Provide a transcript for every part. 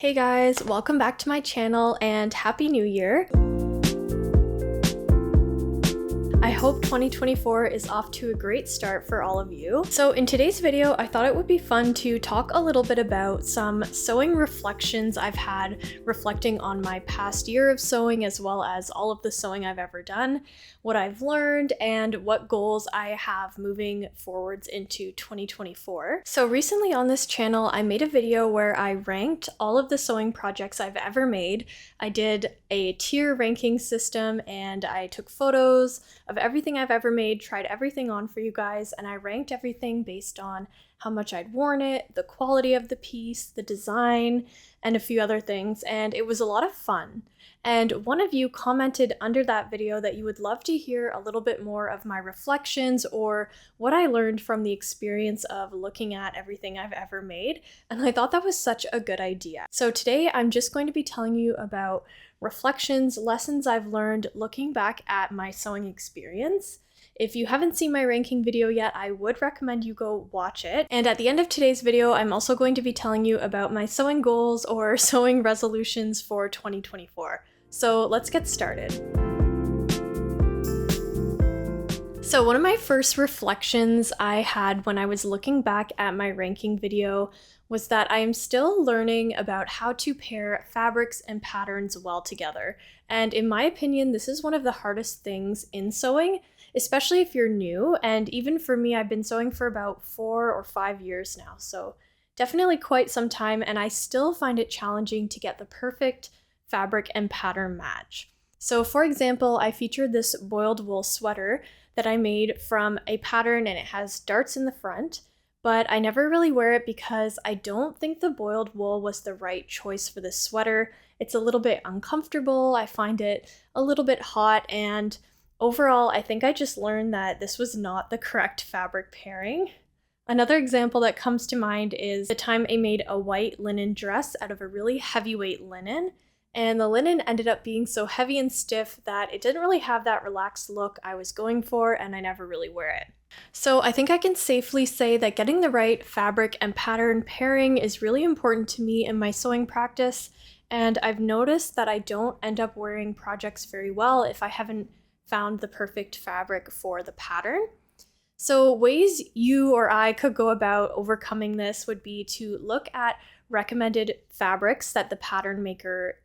Hey guys, welcome back to my channel and Happy New Year! I hope 2024 is off to a great start for all of you. So in today's video, I thought it would be fun to talk a little bit about some sewing reflections I've had reflecting on my past year of sewing, as well as all of the sewing I've ever done, what I've learned, and what goals I have moving forwards into 2024. So recently on this channel, I made a video where I ranked all of the sewing projects I've ever made. I did a tier ranking system and I took photos of everything I've ever made, tried everything on for you guys, and I ranked everything based on how much I'd worn it, the quality of the piece, the design, and a few other things, and it was a lot of fun. And one of you commented under that video that you would love to hear a little bit more of my reflections or what I learned from the experience of looking at everything I've ever made, and I thought that was such a good idea. So today I'm just going to be telling you about reflections, lessons I've learned looking back at my sewing experience. If you haven't seen my ranking video yet, I would recommend you go watch it. And at the end of today's video, I'm also going to be telling you about my sewing goals or sewing resolutions for 2024. So let's get started. So one of my first reflections I had when I was looking back at my ranking video was that I am still learning about how to pair fabrics and patterns well together. And in my opinion, this is one of the hardest things in sewing, especially if you're new. And even for me, I've been sewing for about 4 or 5 years now. So definitely quite some time, and I still find it challenging to get the perfect fabric and pattern match. So for example, I featured this boiled wool sweater that I made from a pattern and it has darts in the front, but I never really wear it because I don't think the boiled wool was the right choice for this sweater. It's a little bit uncomfortable, I find it a little bit hot, and overall I think I just learned that this was not the correct fabric pairing. Another example that comes to mind is the time I made a white linen dress out of a really heavyweight linen, and the linen ended up being so heavy and stiff that it didn't really have that relaxed look I was going for, and I never really wear it. So I think I can safely say that getting the right fabric and pattern pairing is really important to me in my sewing practice, and I've noticed that I don't end up wearing projects very well if I haven't found the perfect fabric for the pattern. So ways you or I could go about overcoming this would be to look at recommended fabrics that the pattern maker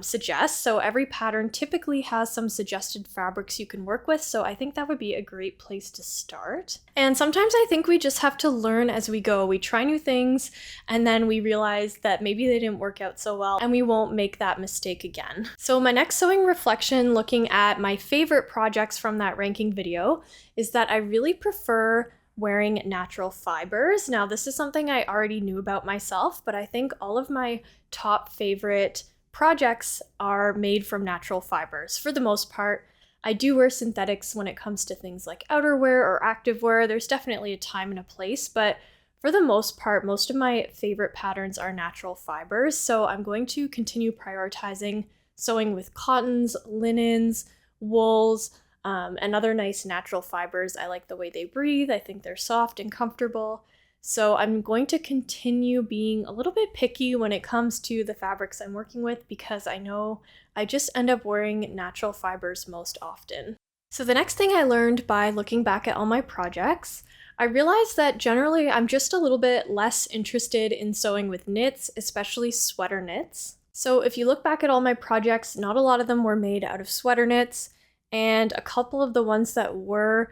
suggests. So every pattern typically has some suggested fabrics you can work with, so I think that would be a great place to start. And sometimes I think we just have to learn as we go. We try new things and then we realize that maybe they didn't work out so well and we won't make that mistake again. So my next sewing reflection, looking at my favorite projects from that ranking video, is that I really prefer wearing natural fibers. Now this is something I already knew about myself, but I think all of my top favorite projects are made from natural fibers for the most part. I do wear synthetics when it comes to things like outerwear or activewear. There's definitely a time and a place, but for the most part, most of my favorite patterns are natural fibers. So I'm going to continue prioritizing sewing with cottons, linens, wools, and other nice natural fibers. I like the way they breathe. I think they're soft and comfortable. So I'm going to continue being a little bit picky when it comes to the fabrics I'm working with because I know I just end up wearing natural fibers most often. So the next thing I learned by looking back at all my projects, I realized that generally I'm just a little bit less interested in sewing with knits, especially sweater knits. So if you look back at all my projects, not a lot of them were made out of sweater knits, and a couple of the ones that were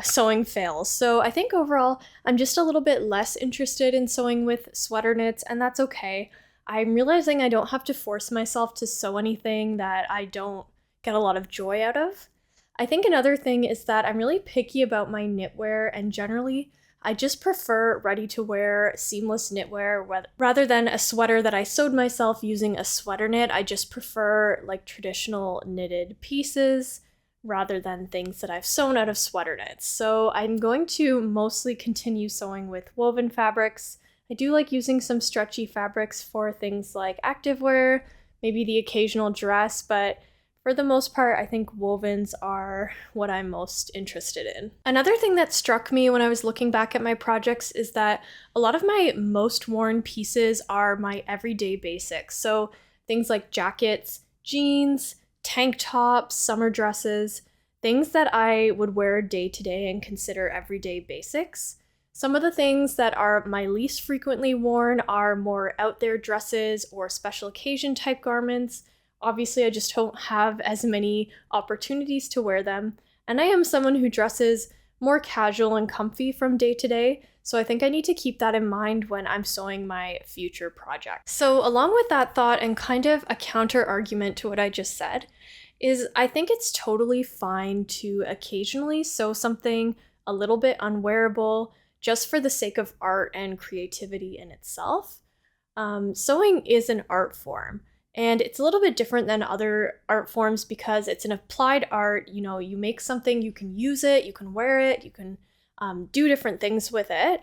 sewing fails. So I think overall, I'm just a little bit less interested in sewing with sweater knits, and that's okay. I'm realizing I don't have to force myself to sew anything that I don't get a lot of joy out of. I think another thing is that I'm really picky about my knitwear, and generally, I just prefer ready-to-wear seamless knitwear rather than a sweater that I sewed myself using a sweater knit. I just prefer like traditional knitted pieces rather than things that I've sewn out of sweater knits. So I'm going to mostly continue sewing with woven fabrics. I do like using some stretchy fabrics for things like activewear, maybe the occasional dress, but for the most part, I think wovens are what I'm most interested in. Another thing that struck me when I was looking back at my projects is that a lot of my most worn pieces are my everyday basics. So things like jackets, jeans, tank tops, summer dresses, things that I would wear day to day and consider everyday basics. Some of the things that are my least frequently worn are more out there dresses or special occasion type garments. Obviously, I just don't have as many opportunities to wear them. And I am someone who dresses more casual and comfy from day to day, so I think I need to keep that in mind when I'm sewing my future project. So along with that thought and kind of a counter argument to what I just said, is I think it's totally fine to occasionally sew something a little bit unwearable just for the sake of art and creativity in itself. Sewing is an art form. And it's a little bit different than other art forms because it's an applied art. You know, you make something, you can use it, you can wear it, you can do different things with it.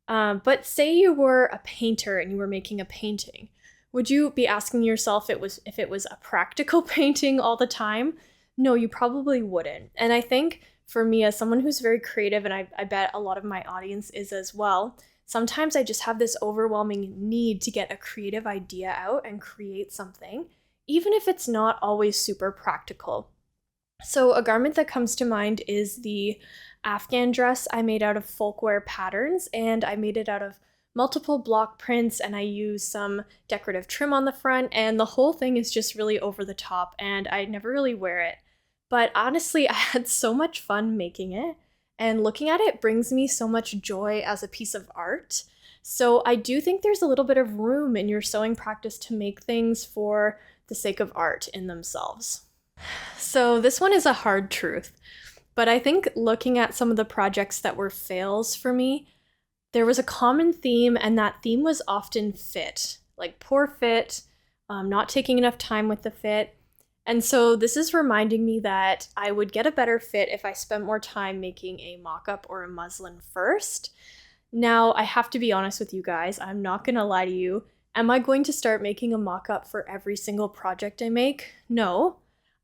But say you were a painter and you were making a painting. Would you be asking yourself if it was a practical painting all the time? No, you probably wouldn't. And I think for me, as someone who's very creative, and I bet a lot of my audience is as well, sometimes I just have this overwhelming need to get a creative idea out and create something, even if it's not always super practical. So a garment that comes to mind is the Afghan dress I made out of folkwear patterns, and I made it out of multiple block prints, and I used some decorative trim on the front, and the whole thing is just really over the top, and I never really wear it. But honestly, I had so much fun making it. And looking at it brings me so much joy as a piece of art. So I do think there's a little bit of room in your sewing practice to make things for the sake of art in themselves. So this one is a hard truth, but I think looking at some of the projects that were fails for me, there was a common theme, and that theme was often fit, like poor fit, not taking enough time with the fit. And so this is reminding me that I would get a better fit if I spent more time making a mock-up or a muslin first. Now, I have to be honest with you guys, I'm not gonna lie to you. Am I going to start making a mock-up for every single project I make? No,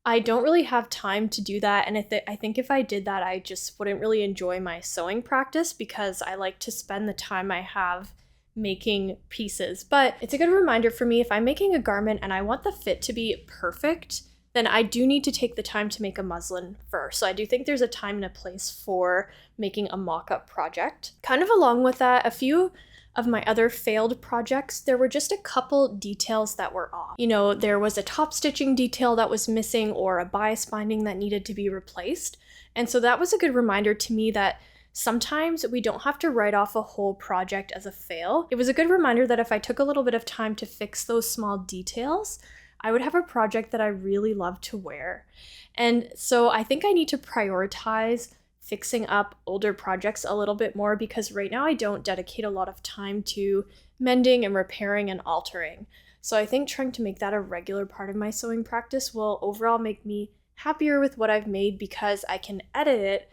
I don't really have time to do that, and I think if I did that, I just wouldn't really enjoy my sewing practice because I like to spend the time I have making pieces. But it's a good reminder for me, if I'm making a garment and I want the fit to be perfect, then I do need to take the time to make a muslin first. So I do think there's a time and a place for making a mock-up project. Kind of along with that, a few of my other failed projects, there were just a couple details that were off. You know, there was a top stitching detail that was missing or a bias binding that needed to be replaced. And so that was a good reminder to me that sometimes we don't have to write off a whole project as a fail. It was a good reminder that if I took a little bit of time to fix those small details, I would have a project that I really love to wear. And so I think I need to prioritize fixing up older projects a little bit more because right now I don't dedicate a lot of time to mending and repairing and altering. So I think trying to make that a regular part of my sewing practice will overall make me happier with what I've made because I can edit it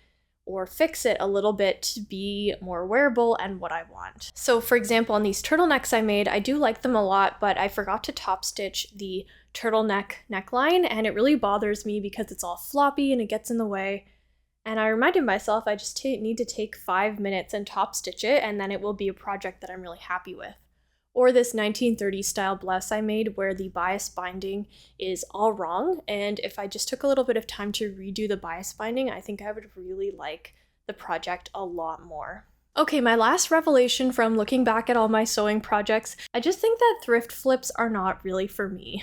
or fix it a little bit to be more wearable and what I want. So for example, on these turtlenecks I made, I do like them a lot, but I forgot to top stitch the turtleneck neckline, and it really bothers me because it's all floppy and it gets in the way. And I reminded myself I just need to take 5 minutes and top stitch it, and then it will be a project that I'm really happy with. Or this 1930s style blouse I made where the bias binding is all wrong, and if I just took a little bit of time to redo the bias binding, I think I would really like the project a lot more. Okay, my last revelation from looking back at all my sewing projects, I just think that thrift flips are not really for me.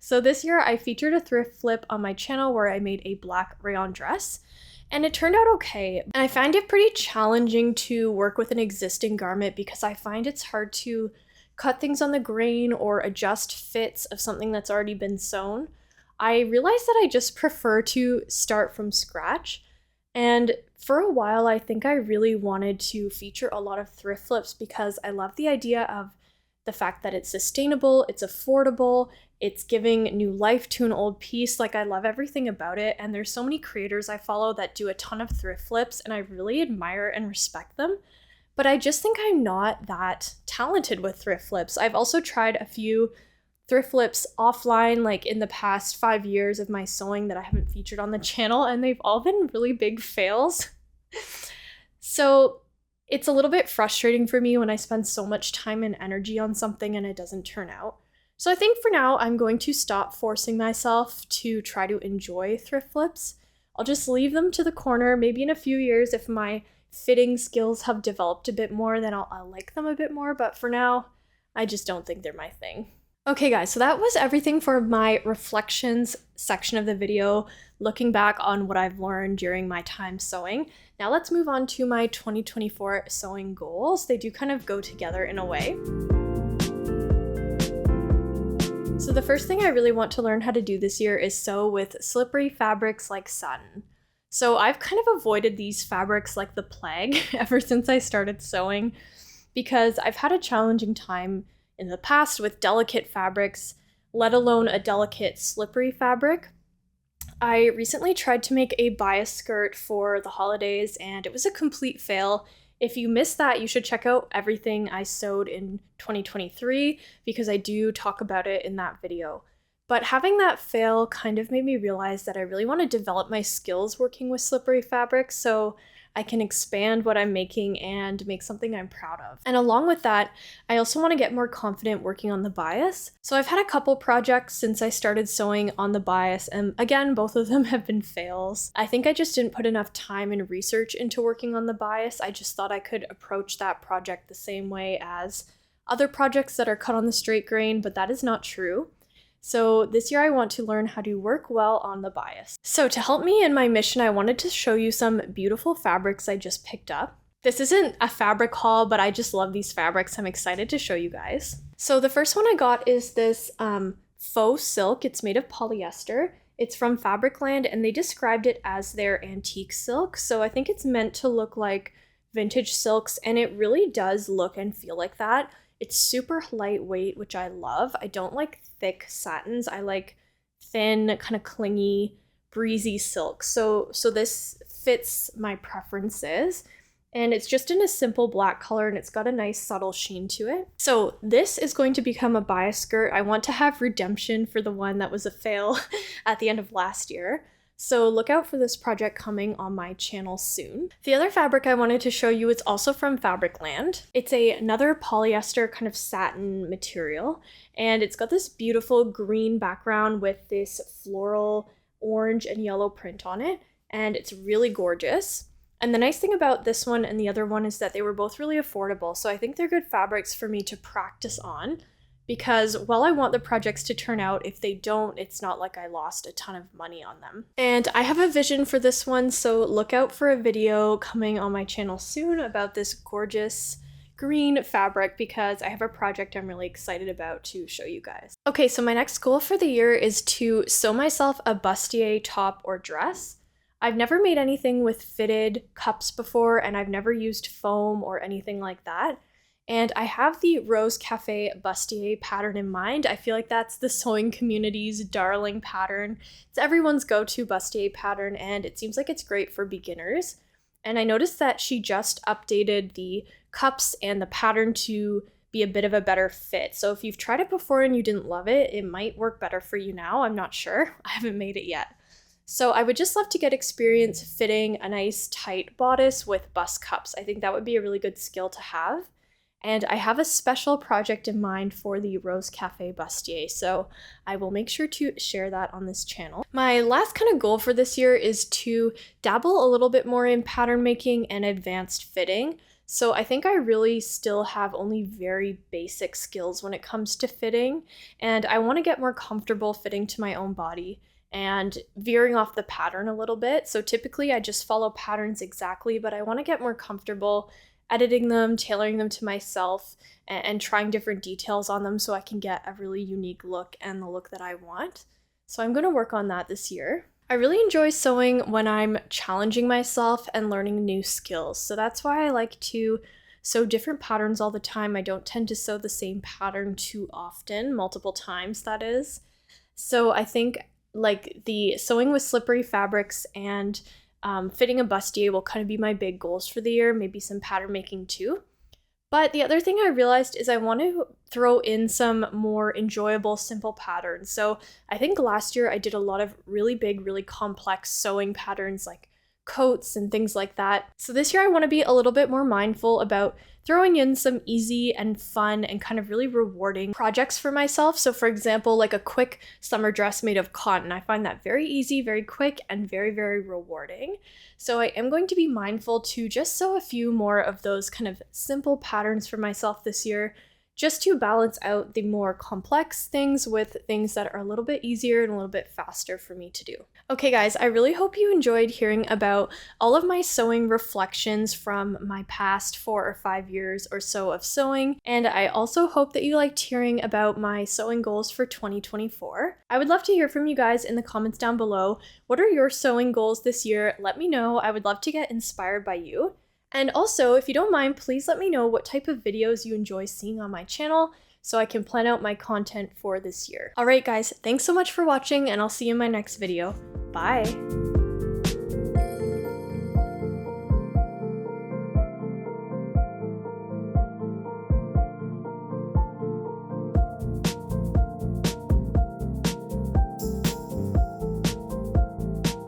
So this year I featured a thrift flip on my channel where I made a black rayon dress, and it turned out okay. And I find it pretty challenging to work with an existing garment because I find it's hard to cut things on the grain or adjust fits of something that's already been sewn. I realized that I just prefer to start from scratch. And for a while, I think I really wanted to feature a lot of thrift flips because I love the idea of the fact that it's sustainable, it's affordable, it's giving new life to an old piece. Like, I love everything about it. And there's so many creators I follow that do a ton of thrift flips, and I really admire and respect them. But I just think I'm not that talented with thrift flips. I've also tried a few thrift flips offline, like in the past 5 years of my sewing that I haven't featured on the channel, and they've all been really big fails. So it's a little bit frustrating for me when I spend so much time and energy on something and it doesn't turn out. So I think for now, I'm going to stop forcing myself to try to enjoy thrift flips. I'll just leave them to the corner. Maybe in a few years, if my fitting skills have developed a bit more, then I'll like them a bit more. But for now, I just don't think they're my thing. Okay guys, so that was everything for my reflections section of the video, looking back on what I've learned during my time sewing. Now let's move on to my 2024 sewing goals. They do kind of go together in a way. So the first thing I really want to learn how to do this year is sew with slippery fabrics like satin. So I've kind of avoided these fabrics like the plague ever since I started sewing, because I've had a challenging time in the past with delicate fabrics, let alone a delicate slippery fabric. I recently tried to make a bias skirt for the holidays and it was a complete fail. If you missed that, you should check out everything I sewed in 2023 because I do talk about it in that video. But having that fail kind of made me realize that I really want to develop my skills working with slippery fabrics so I can expand what I'm making and make something I'm proud of. And along with that, I also want to get more confident working on the bias. So I've had a couple projects since I started sewing on the bias, and again, both of them have been fails. I think I just didn't put enough time and research into working on the bias. I just thought I could approach that project the same way as other projects that are cut on the straight grain, but that is not true. So this year I want to learn how to work well on the bias. So to help me in my mission, I wanted to show you some beautiful fabrics I just picked up. This isn't a fabric haul, but I just love these fabrics. I'm excited to show you guys. So the first one I got is this faux silk. It's made of polyester. It's from Fabricland and they described it as their antique silk. So I think it's meant to look like vintage silks, and it really does look and feel like that. It's super lightweight, which I love. I don't like thick satins. I like thin, kind of clingy, breezy silk. So this fits my preferences. And it's just in a simple black color and it's got a nice subtle sheen to it. So this is going to become a bias skirt. I want to have redemption for the one that was a fail at the end of last year. So look out for this project coming on my channel soon. The other fabric I wanted to show you is also from Fabricland. It's another polyester kind of satin material, and it's got this beautiful green background with this floral orange and yellow print on it, and it's really gorgeous. And the nice thing about this one and the other one is that they were both really affordable, so I think they're good fabrics for me to practice on. Because while I want the projects to turn out, if they don't, it's not like I lost a ton of money on them. And I have a vision for this one, so look out for a video coming on my channel soon about this gorgeous green fabric because I have a project I'm really excited about to show you guys. Okay, so my next goal for the year is to sew myself a bustier top or dress. I've never made anything with fitted cups before, and I've never used foam or anything like that. And I have the Rose Cafe bustier pattern in mind. I feel like that's the sewing community's darling pattern. It's everyone's go-to bustier pattern, and it seems like it's great for beginners. And I noticed that she just updated the cups and the pattern to be a bit of a better fit. So if you've tried it before and you didn't love it, it might work better for you now. I'm not sure. I haven't made it yet. So I would just love to get experience fitting a nice tight bodice with bust cups. I think that would be a really good skill to have. And I have a special project in mind for the Rose Cafe bustier, so I will make sure to share that on this channel. My last kind of goal for this year is to dabble a little bit more in pattern making and advanced fitting. So I think I really still have only very basic skills when it comes to fitting, and I want to get more comfortable fitting to my own body and veering off the pattern a little bit. So typically I just follow patterns exactly, but I want to get more comfortable editing them, tailoring them to myself, and trying different details on them so I can get a really unique look and the look that I want. So I'm going to work on that this year. I really enjoy sewing when I'm challenging myself and learning new skills. So that's why I like to sew different patterns all the time. I don't tend to sew the same pattern too often, multiple times that is. So I think like the sewing with slippery fabrics and fitting a bustier will kind of be my big goals for the year, maybe some pattern making too. But the other thing I realized is I want to throw in some more enjoyable, simple patterns. So I think last year I did a lot of really big, really complex sewing patterns like coats and things like that. So this year I want to be a little bit more mindful about throwing in some easy and fun and kind of really rewarding projects for myself. So for example, like a quick summer dress made of cotton. I find that very easy, very quick, and very, very rewarding. So I am going to be mindful to just sew a few more of those kind of simple patterns for myself this year, just to balance out the more complex things with things that are a little bit easier and a little bit faster for me to do. Okay guys, I really hope you enjoyed hearing about all of my sewing reflections from my past 4 or 5 years or so of sewing, and I also hope that you liked hearing about my sewing goals for 2024. I would love to hear from you guys in the comments down below. What are your sewing goals this year? Let me know. I would love to get inspired by you. And also, if you don't mind, please let me know what type of videos you enjoy seeing on my channel so I can plan out my content for this year. Alright guys, thanks so much for watching and I'll see you in my next video. Bye!